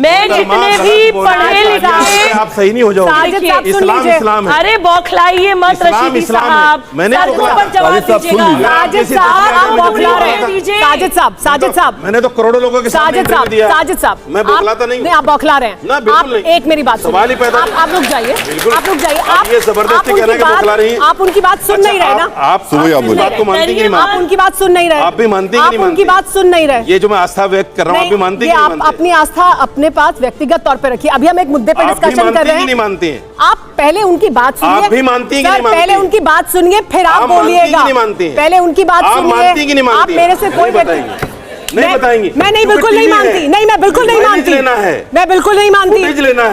मैं जितने भी पढ़े लिखे, आप सही नहीं हो जाओगे। इस्लाम है। अरे बौखलाइए मत रशीदी साहब, सड़कों पर जवाब दीजिएगा। साजिद साहब आप बौखला रहे हैं। साजिद साहब मैंने तो करोड़ों लोगों के सामने दिया। साजिद साहब मैं बौखलाता नहीं, आप बौखला रहे हैं। आप एक मेरी बात सवाल ही पैदा, आप रुक जाइए, आप रुक जाइए। आप ये जबरदस्ती कहना कि बौखला रही हैं। आप उनकी बात सुन नहीं रहे ना। आप बात को मानती कि नहीं मानती? आप उनकी बात सुन नहीं रहे। आप भी मानती कि नहीं मानती? उनकी बात सुन नहीं रहे। ये जो मैं आस्था व्यक्त कर रहा हूँ, आप भी मानती कि नहीं मानती? आप अपनी आस्था अपने पास व्यक्तिगत तौर पे रखिए। अभी हम एक मुद्दे पे डिस्कशन कर रहे हैं। नहीं मानती हैं? आप पहले उनकी बात सुनिए। आप भी मानती हैं कि नहीं मानती? पहले उनकी बात सुनिए फिर आप बोलिएगा। पहले उनकी बात सुनिए। आप मेरे से कोई नहीं बताएंगी? मैं नहीं, बिल्कुल नहीं मानती। नहीं, मैं बिल्कुल नहीं मानती। मैं बिल्कुल नहीं मानती।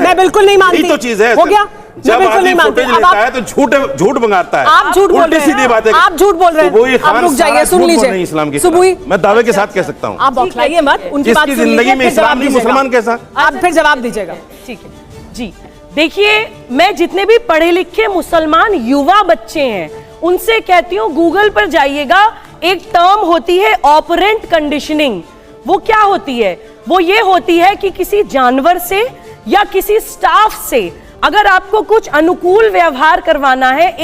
मैं बिल्कुल नहीं मानती। तो चीज है, हो गया। जब आदमी फुटेज लेता है तो झूठ मंगाता है। आप झूठ बोल रहे हैं। सीधी बात है। आप झूठ बोल रहे हैं। आप रुक जाइए, सुन लीजिए। इस्लाम की सुबुई, मैं दावे के साथ कह सकता हूँ। आप बौखलाइए मत। उनकी बात सुन जिंदगी में इस्लाम नहीं, मुसलमान कैसा? आप फिर जवाब दीजिएगा। ठीक है जी। देखिए, मैं जितने भी पढ़े लिखे मुसलमान युवा बच्चे हैं उनसे कहती हूँ, गूगल पर जाइएगा। एक टर्म होती है ऑपरेंट कंडीशनिंग। वो क्या होती है? वो ये होती है कि किसी जानवर से या किसी स्टाफ से अगर आपको कुछ अनुकूल व्यवहार करवाना है,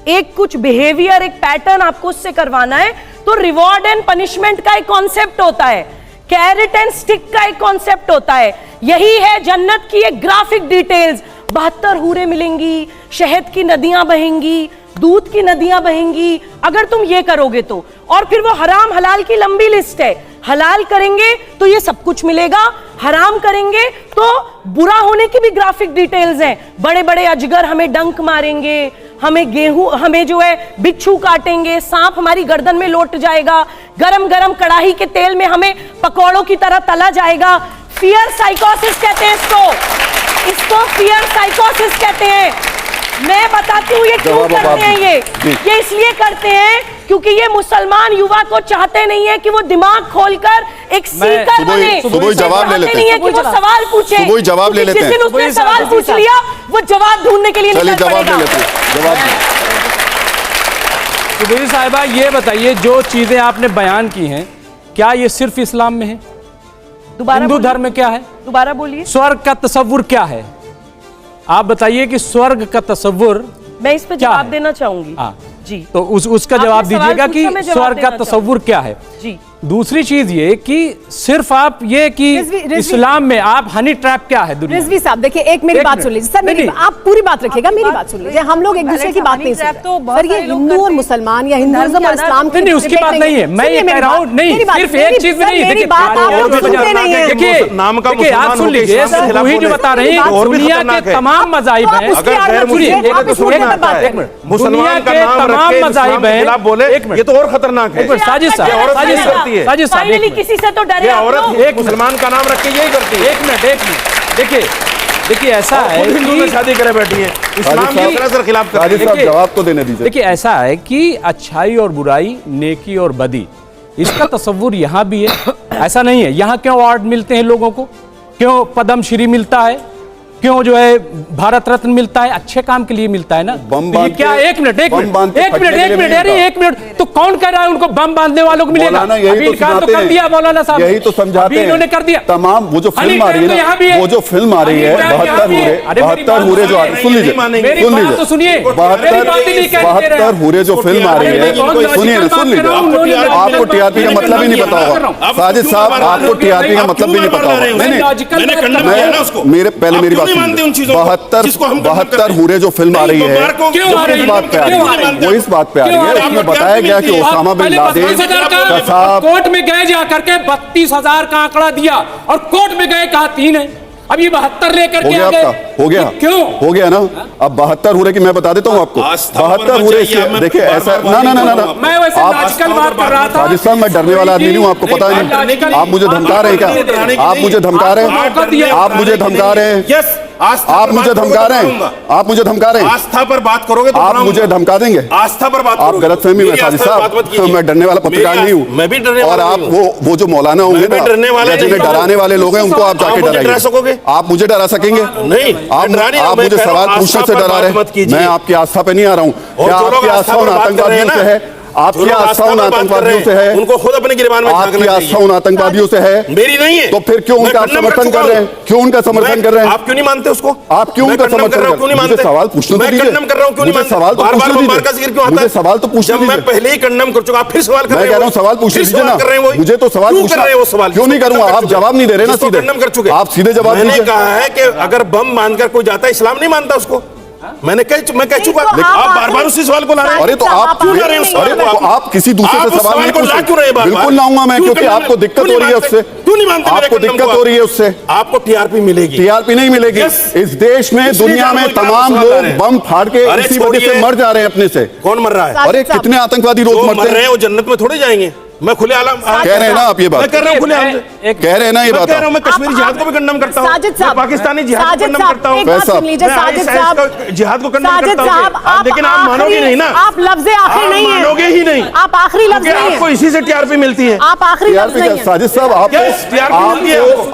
एक कुछ बिहेवियर, एक पैटर्न आपको उससे करवाना है, तो रिवॉर्ड एंड पनिशमेंट का एक कॉन्सेप्ट होता है, कैरेट एंड स्टिक का एक कॉन्सेप्ट होता है। यही है जन्नत की एक ग्राफिक डिटेल्स। 72 हूरें मिलेंगी, शहद की नदियां बहेंगी, दूध की नदियां बहेंगी, अगर तुम ये करोगे तो। और फिर वो हराम हलाल की लंबी लिस्ट है। हलाल करेंगे तो ये सब कुछ मिलेगा, हराम करेंगे तो बुरा होने की भी ग्राफिक डिटेल्स हैं। बड़े बड़े अजगर हमें डंक मारेंगे, हमें जो है बिच्छू काटेंगे, सांप हमारी गर्दन में लौट जाएगा, गरम गरम कढ़ाई के तेल में हमें पकौड़ों की तरह तला जाएगा। फियर साइकोसिस कहते हैं इसको फियर साइकोसिस कहते हैं। मैं बताती हूँ ये क्यों करते हैं। ये इसलिए करते हैं क्योंकि ये मुसलमान युवा को चाहते नहीं है कि वो दिमाग खोलकर एक सीकर बने। जवाब ले लेते हैं कि वो सवाल पूछे। जवाब ले लेते हैं। जिस दिन उसने सवाल पूछ लिया वो जवाब ढूंढने के लिए निकल पड़ेगा। सुबुई साहिबा, ये बताइए, जो चीजें आपने बयान की हैं, क्या ये सिर्फ इस्लाम में है? हिंदू धर्म में क्या है? दोबारा बोलिए। स्वर्ग का तस्वुर क्या है? आप बताइए कि स्वर्ग का तस्वुर मैं इस पे जवाब देना चाहूंगी। जी, तो उसका जवाब दीजिएगा कि स्वर्ग का तस्वुर क्या है। जी। दूसरी चीज ये कि सिर्फ आप ये कि इस्लाम में आप हनी ट्रैप क्या है दुनिया? रिजवी साहब देखिए, एक मेरी बात सुन लीजिए सर। आप पूरी बात रखिएगा, मेरी बात सुन लीजिए। हम लोग एक दूसरे की बात नहीं सुनते सर। ये हिंदू और मुसलमान या हिंदुइज्म और इस्लाम नहीं, उसकी बात नहीं है। मैं ये कह रहा हूँ, नहीं, सिर्फ एक चीज में नहीं। मेरी बात आप लोग सुनते नहीं है। देखिए, आप सुन लीजिए, वही जो बता रहे हैं, दुनिया के तमाम मज़ाहिब हैं। मुसलमान का नाम मज़ाहिब हैं, ये तो और खतरनाक है। साजिद साहब, किसी से तो डरे औरत एक मुसलमान का नाम रख के यही करती है। एक मिनट, देखिए ऐसा है कि शादी करे बैठी है, इस्लाम की सरासर खिलाफ कर रही है। जवाब तो देने दीजिए। देखिए ऐसा है कि अच्छाई और बुराई, नेकी और बदी, इसका तस्वुर यहाँ भी है। ऐसा नहीं है यहाँ क्यों अवार्ड मिलते हैं लोगों को, क्यों पद्म श्री मिलता है, क्यों जो है भारत रत्न मिलता है? अच्छे काम के लिए मिलता है ना। तो ये क्या? एक मिनट, तो कौन कह रहा है उनको बम बांधने वालों को मिलेगा? अभी तो कर दिया मौलाना साहब, यही तो समझाते हैं। इन्होंने कर दिया। तमाम वो जो फिल्म आ रही है, वो जो फिल्म आ रही है 72 हूरे जो सुन लीजिए, 72 हूरे जो फिल्म आ रही है, सुनिए ना, सुन लीजिए। आपको टीआरपी का मतलब ही नहीं पता होगा साजिद साहब, आपको टीआरपी का मतलब भी नहीं पता होगा। मेरे पहले मेरी 72 हूरे जो फिल्म आ रही है, वो इस बात पे आ रही है, वो इस बात पे आ रही है। उसमें बताया गया कि ओसामा बिन लादेन का साहब कोर्ट में गए, जा करके 32,000 का आंकड़ा दिया और कोर्ट में गए, कहा 3 है। अब ये 72 लेकर के आ गए। हो गया, क्यों हो गया ना? अब 72 हूरे की मैं बता देता हूँ आपको। 72 हूरे देखिए ऐसा ना, मैं वैसे लॉजिकल बात कर रहा था। साजिद साहब, मैं डरने वाला आदमी नहीं हूँ, आपको पता नहीं। आप मुझे धमका रहे हैं क्या? आप मुझे धमका रहे हैं? आप मुझे धमका रहे हैं? आप मुझे धमका रहे हैं? आप मुझे धमका रहे हैं? आस्था पर बात करोगे तो आप मुझे धमका देंगे? आस्था पर बात आप गलतफहमी में साजिद साहब, मैं डरने वाला पत्रकार नहीं हूँ। मैं भी डरने वाला। और आप वो जो मौलाना होंगे ना, जिन्हें डराने वाले लोग हैं, उनको आप जाके डराएंगे। आप मुझे डरा सकेंगे? नहीं, आप मुझे सवाल पूछने से डरा रहे हैं। मैं आपकी आस्था पे नहीं आ रहा हूँ। क्या आपकी आस्था उन आतंकवादियों से है? आपकी आस्था उन आतंकवादियों से है, उनको खुद अपने गिरबान में आपकी आस्था उन आतंकवादियों से है, मेरी नहीं है। तो फिर क्यों उनका समर्थन कर रहे हैं? क्यों उनका समर्थन कर रहे हैं? आप क्यों नहीं मानते उसको? आप क्यों उनका समर्थन कर रहे हैं? मुझे सवाल पूछने दीजिए। मैं कंडम कर रहा हूं, क्यों नहीं मानते? सवाल तो पूछने दीजिए। मुझे सवाल तो पूछने दीजिए। मैं पहले ही कंडम कर चुका, आप फिर सवाल कर रहे हैं। मैं कह रहा हूं सवाल पूछ लीजिए ना, मुझे तो सवाल पूछना है, वो सवाल क्यों नहीं करूंगा? आप जवाब नहीं दे रहे ना सीधे, कंडम कर चुके। आप सीधे जवाब दीजिए। मैंने कहा है कि अगर बम बांधकर कोई जाता है, इस्लाम नहीं मानता उसको। मैं कह चुका। आप बार-बार उसी सवाल को ला रहे हैं। अरे तो आप क्यों ला रहे हैं? अरे तो आप किसी दूसरे से सवाल नहीं पूछ रहे। बिल्कुल लाऊंगा मैं, क्योंकि आपको दिक्कत हो रही है उससे। क्यों नहीं मानते? आपको दिक्कत हो रही है उससे। आपको टीआरपी मिलेगी। टीआरपी नहीं मिलेगी। इस देश में, दुनिया में तमाम लोग बम फाड़ के इसी वजह से मर जा रहे हैं अपने से। कौन मर रहा है? अरे कितने आतंकवादी रोज मरते हैं। वो जन्नत में थोड़े जाएंगे। मैं खुले आलम कह रहे हैं ना आप ये बात, मैं कर रहा हूं खुले आलम कह रहे हैं ना ये बात। कह रहा हूं मैं कश्मीरी जिहाद को भी कंडम करता हूं, साजिद साहब, पाकिस्तानी जिहाद को कंडम करता हूं, एक बात सुन लीजिए साजिद साहब, जिहाद को कंडम साजिद करता हूं। साहब, लेकिन आप मानोगे नहीं ना, आप लफ्ज़ आखिर नहीं है, मानोगे ही नहीं, आप आखिरी लफ्ज़ नहीं है, आपको इसी से टीआरपी मिलती है। आप आखिरी लफ्ज़ नहीं है। साजिद साहब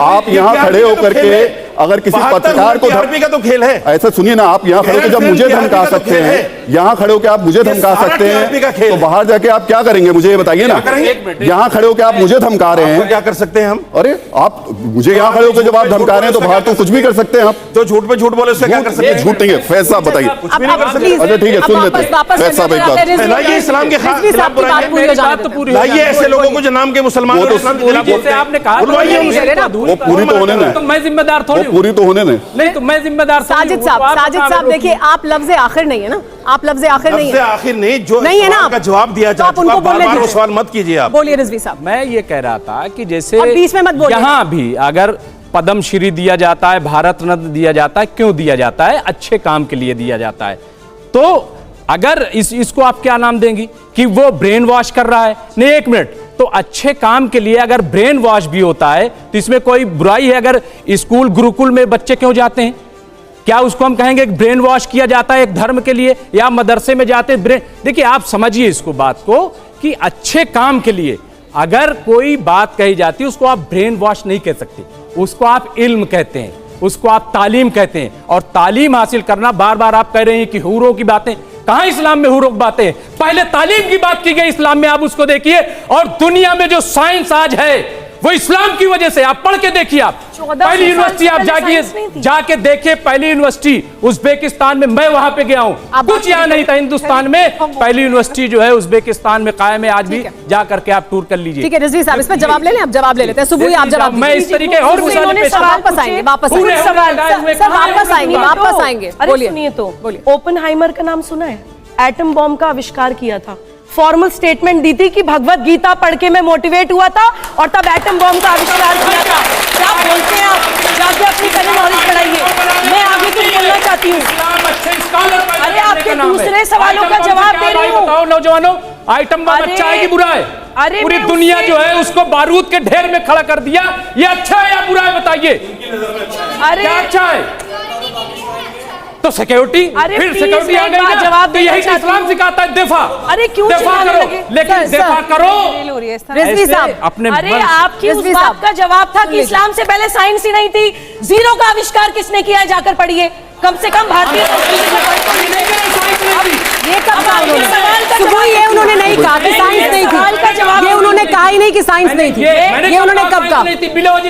आप यहाँ खड़े होकर के अगर किसी पत्रकार को टीआरपी का तो खेल है। ऐसा सुनिए ना, आप यहाँ खड़े होकर जब मुझे धमका सकते हैं, यहाँ खड़े होकर आप मुझे धमका सकते हैं, तो बाहर जाके आप क्या करेंगे मुझे ये बताइए ना। यहाँ खड़े होकर आप मुझे धमका रहे हैं, क्या कर सकते हैं हम? अरे आप मुझे यहाँ खड़े होकर जब आप धमका रहे हैं तो बाहर तो कुछ भी कर सकते हैं आप। तो झूठ पे झूठ बोले उससे क्या कर सकते हैं? झूठ नहीं है। फैज साहब बताइए। अच्छा ठीक है, सुन लेते हैं फैज साहब एक बात। लाइए इस्लाम के खिलाफ लाइए ऐसे लोगों को जो नाम के मुसलमान आपने कहा वो पूरी तो होने दें, मैं जिम्मेदार थोड़ी हूं। पूरी तो होने दें। नहीं तो मैं जिम्मेदार साजिद साहब देखिए, आप लफ्ज़ आखिर नहीं है ना, आप लफ्ज़ आखिर नहीं है, आखिर नहीं, जो नहीं है ना का जवाब दिया तो आप उनको बोलने बार-बार वो दीजिए। सवाल मत कीजिए आप। बोलिए रिजवी साहब। मैं ये कह रहा था कि जैसे और बीच में मत बोलिए। यहाँ भी अगर पद्मश्री दिया जाता है, भारत रत्न दिया जाता है, क्यों दिया जाता है? अच्छे काम के लिए दिया जाता है। तो अगर इसको आप क्या नाम देंगी कि वो ब्रेन वॉश कर रहा है? नहीं, एक मिनट, तो अच्छे काम के लिए अगर ब्रेन वॉश भी होता है तो इसमें कोई बुराई है? अगर स्कूल गुरुकुल में बच्चे क्यों जाते हैं, क्या उसको हम कहेंगे ब्रेन वॉश किया जाता है एक धर्म के लिए? या मदरसे में जाते ब्रेन, देखिए आप समझिए इसको बात को कि अच्छे काम के लिए अगर कोई बात कही जाती है उसको आप ब्रेन वॉश नहीं कह सकते, उसको आप इल्म कहते हैं, उसको आप तालीम कहते हैं। और तालीम हासिल करना, बार बार आप कह रहे हैं कि हूरों की बातें, कहां इस्लाम में हूरों की बातें? पहले तालीम की बात की गई इस्लाम में, आप उसको देखिए। और दुनिया में जो साइंस आज है वो इस्लाम की वजह से, आप पढ़ के देखिए। आप पहली यूनिवर्सिटी आप जाके देखिए, पहली यूनिवर्सिटी उज्बेकिस्तान में, मैं वहां पे गया हूं, कुछ यहाँ नहीं था हिंदुस्तान में। पहली यूनिवर्सिटी जो है उज्बेकिस्तान में कायम है, आज भी जा करके आप टूर कर लीजिए। ठीक है रिजवी साहब, इस पर जवाब ले लें, आप जवाब ले लेते हैं। सुबह आप जवाब, मैं इस तरीके और वापस आएंगे, वापस आएंगे। अरे सुनिए तो, ओपनहाइमर का नाम सुना है? एटम बॉम्ब का आविष्कार किया था, फॉर्मल स्टेटमेंट दी थी कि भगवत गीता पढ़ के मैं मोटिवेट हुआ था और तब एटम बॉम्ब का आविष्कार किया था। क्या बोलते हैं आप? जाके अपनी पहले नॉलेज बढ़ाइए, मैं आगे कुछ बोलना चाहती हूँ। अरे आपके दूसरे सवालों का जवाब दे रही हूँ। बताओ नौजवानों, आइटम बम अच्छा है कि बुरा है? अरे पूरी दुनिया जो है उसको बारूद के ढेर में खड़ा कर दिया, ये अच्छा है या बुरा है बताइए? अरे क्या अच्छा है? तो सिक्योरिटी, फिर सिक्योरिटी आ गई ना, जवाब तो यही तो इस्लाम सिखाता है, दिफा। अरे क्यों दिफा करो, लेकिन दिफा करो रिजवी साहब अपने। अरे आपकी उस बात का जवाब था कि इस्लाम से पहले साइंस ही नहीं थी। जीरो का आविष्कार किसने किया है? जाकर पढ़िए, कम से कम भारतीय संस्कृति में ये कब कहा उन्होंने? सुबह ये उन्होंने नहीं कहा कि साइंस नहीं थी, ये उन्होंने कहा ही नहीं कि साइंस नहीं थी। ये उन्होंने कब कहा?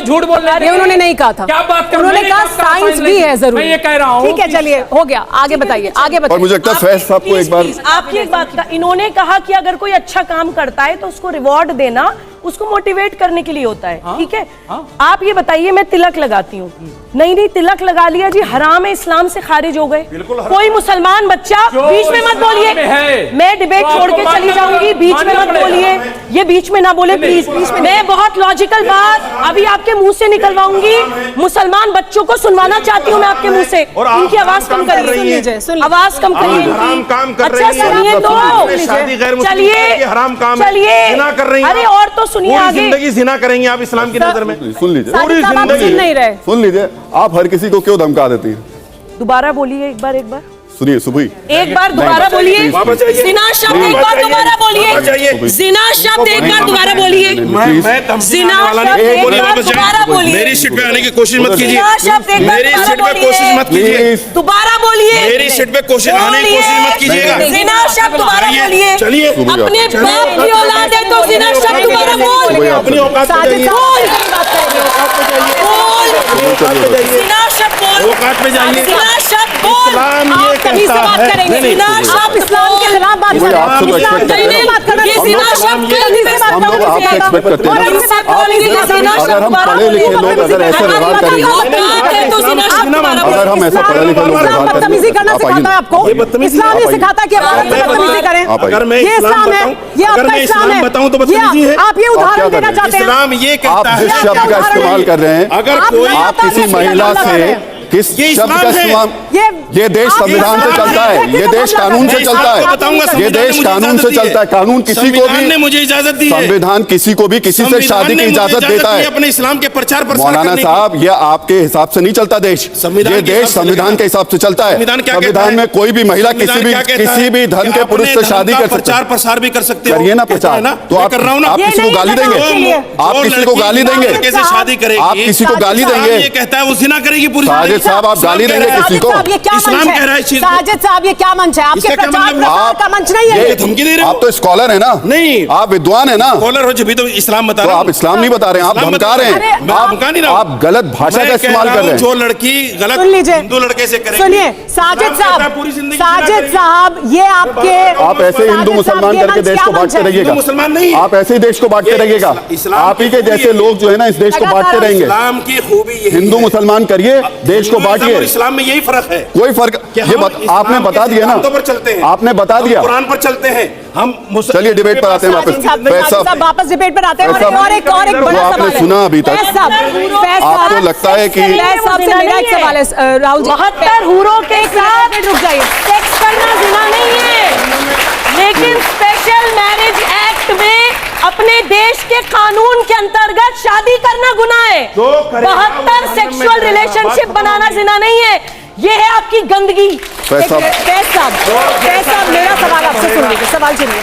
झूठ बोल रहे हैं, ये उन्होंने नहीं कहा था। क्या बात कर? उन्होंने कहा साइंस भी है जरूर। मैं ये कह रहा हूँ। ठीक है चलिए, हो गया, आगे बताइए, आगे बताइए। और मुझे लगता है फैज साहब को एक बार, आपकी एक बात का, इन्होंने कहा कि अगर कोई अच्छा काम करता है तो उसको रिवॉर्ड देना उसको मोटिवेट करने के लिए होता है। ठीक है, आप ये बताइए, मैं तिलक लगाती हूँ, नहीं तिलक लगा लिया जी, हराम है, इस्लाम से खारिज हो गए। कोई मुसलमान बच्चा, बीच में मत बोलिए, मैं डिबेट छोड़ के चली जाऊंगी, बीच में मत बोलिए, ये बीच में ना बोले प्लीज। मैं बहुत लॉजिकल बात अभी आपके मुंह से निकलवाऊंगी, मुसलमान बच्चों को सुनवाना चाहती हूँ मैं आपके मुंह से। इनकी आवाज कम करिए, आवाज कम करिए। अच्छा सुनिए तो, चलिए, अरे और तो सुनिए आगे। जिंदगी जिना करेंगे आप इस्लाम की नजर में? सुन लीजिए, पूरी जिंदगी नहीं रहे। सुन लीजिए, आप हर किसी को क्यों धमका देती हैं? दोबारा बोलिए एक बार। सुनिए सुबह एक बार दोबारा बोलिए, वापस जाइए। जिना शब्द एक बार दोबारा वापस बोलिए, जाइए। जिना शब्द एक बार दोबारा बोलिए, जिना शब्द एक बार दोबारा बोलिए, मेरी सीट पे आने की कोशिश मत कीजिए, जिना शब्द एक बार मेरी सीट पे दोबारा कोशिश मत कीजिए, प्लीज दोबारा बोलिए, मेरी सीट पे कोशिश आने की कोशिश मत कीजिएगा। जिना शब्द दोबारा बोलिए, चलिए अपने बाप की औलाद है तो जिना शब्द दोबारा बोल, अपनी औकात पे साजिद जाइए, बोल, जिना शब्द बोल, औकात पे जाइए। जिना शब्द बोल, इस्लाम ये आप कभी से कहता बात है, करेंगे, नहीं, जिना नहीं, आप इस्लाम के खिलाफ बात कर वही रहे आपसे तो हैं, expect करते हैं। बात करना ये हम जिना लोग शब्द कहीं से बात हम लोग करेंगे। आपसे expect करते हैं। और हमसे बात करेंगे, जिना शब्द अगर हम दोबारा पढ़े लिखे बोलिए। लोग अगर ऐसे व्यवहार करेंगे, अगर हम ऐसा पढ़ा लिखा लोग इस्लाम व्यवहार बदतमीजी करना आप आइए सिखाता है आपको, ये बदतमीजी इस्लाम ये आप आइए। सिखाता है कि आप बदतमीजी करें। आप आइए। अगर मैं ये इस्लाम इस्लाम है, बताऊं, ये अगर आपका मैं इस्लाम है, बताऊं तो ये बदतमीजी है। आप ये आप उदाहरण क्या देना कर रहे चाहते हैं। इस्लाम ये आप कहता जिस है, शब्द का इस्तेमाल कर रहे हैं, अगर आप कोई लगातार आप किसी इस महिला पर से लगातार किस ये शब्द का इस्लाम है। इस्तेमाल, ये देश आप संविधान से इस्लाम चलता है। है, ये देश कानून से मैं चलता इस्लाम को है, बताऊंगा, ये संविधान देश ने मुझे कानून इजाजत से दी है। चलता है, कानून किसी को संविधान ने भी, मुझे इजाजत दी है, संविधान किसी को भी किसी से संविधान शादी ने की मुझे इजाजत देता दी है। अपने इस्लाम के प्रचार प्रसार मौलाना करने की। साहब, ये आपके हिसाब से नहीं चलता देश, संविधान ये के देश हिसाब से संविधान चलेगा। के हिसाब से चलता है। संविधान क्या कहता संविधान है? में कोई भी महिला संविधान क्या कहता किसी है? भी धर्म कि के पुरुष अपने से धर्म शादी का कर सकते प्रचार हैं। प्रसार भी कर सकते हो, करिए ना कहता है प्रचार, तो मैं आप कर रहा हूं ना। आप ये किसी को नहीं गाली करना देंगे, उसके लिए। आप किसी को गाली देंगे, कैसे शादी करेगी, आप किसी को गाली इस्लाम देंगे, ये कहता है वो जिना करेगी पूरी साजिद जिंदगी। साहब, आप इस्लाम गाली कह देंगे रहा है, किसी को? साजिद साहब, ये क्या इस्लाम मंच कह रहा है है? इस चीज को। साजिद साहब, ये क्या मंच है? आपके इसका क्या प्रचार मतलब? प्रसार का मंच नहीं है ये ये। धमकी दे रहे हो? आप तो स्कॉलर है ना, नहीं। आप विद्वान है ना, कॉलर हो जब भी तो इस्लाम बता तो रहा आप हूं। इस्लाम नहीं बता रहे हैं, आप इस्लाम धमका बता रहे रहे हैं, हैं। मैं धमका नहीं रहा हूं। आप गलत भाषा मैं का कह इस्तेमाल रहा कर रहे हूं, हैं। जो लड़की गलत सुन लीजिए, हिंदू लड़के से करेगी, सुनिए साजिद इस्लाम कहता है साहब, पूरी जिंदगी साजिद जिना साहब, ये आपके आप ऐसे ही हिंदू मुसलमान करके देश को बांटते रहिएगा, हिंदू मुसलमान नहीं। आप ऐसे ही देश को बांटते ये रहिएगा, इस्लाम आप ही की के खूबी जैसे है। लोग जो है ना इस देश को बांटते रहेंगे। इस्लाम की खूबी यही हिंदू है। मुसलमान करिए, देश को हिंदुइज्म बांटिए, और इस्लाम में यही फर्क है कोई फर्क कि ये हम आपने इस्लाम बता के दिया ना, सिद्धांतों पर चलते हैं, आपने बता हम दिया। कुरान पर चलते हैं, हम चलिए डिबेट पर आते हैं वापस। साजिद साहब, फैज साजिद साहब साहब, वापस डिबेट पर आते हैं। फैज साहब, और एक बड़ा जो आपने सवाल है। सुना अभी तक, फैज साहब, फैज आपको साहब, लगता है कि फैज साहब से मेरा एक सवाल है राहुल जी। 72 हूरों के साथ रुक जाइए। सेक्स करना जिना नहीं है, लेकिन स्पेशल मैरिज एक्ट में अपने देश के कानून के अंतर्गत शादी करना गुनाह है। जो करेगा, 72 वो सेक्सुअल जहन्नम में रिलेशनशिप जाएगा। बनाना जिना नहीं है, ये है आपकी गंदगी। फैज साहब, फैज साहब, मेरा सवाल आपसे सुन लीजिए, सवाल सुनिए।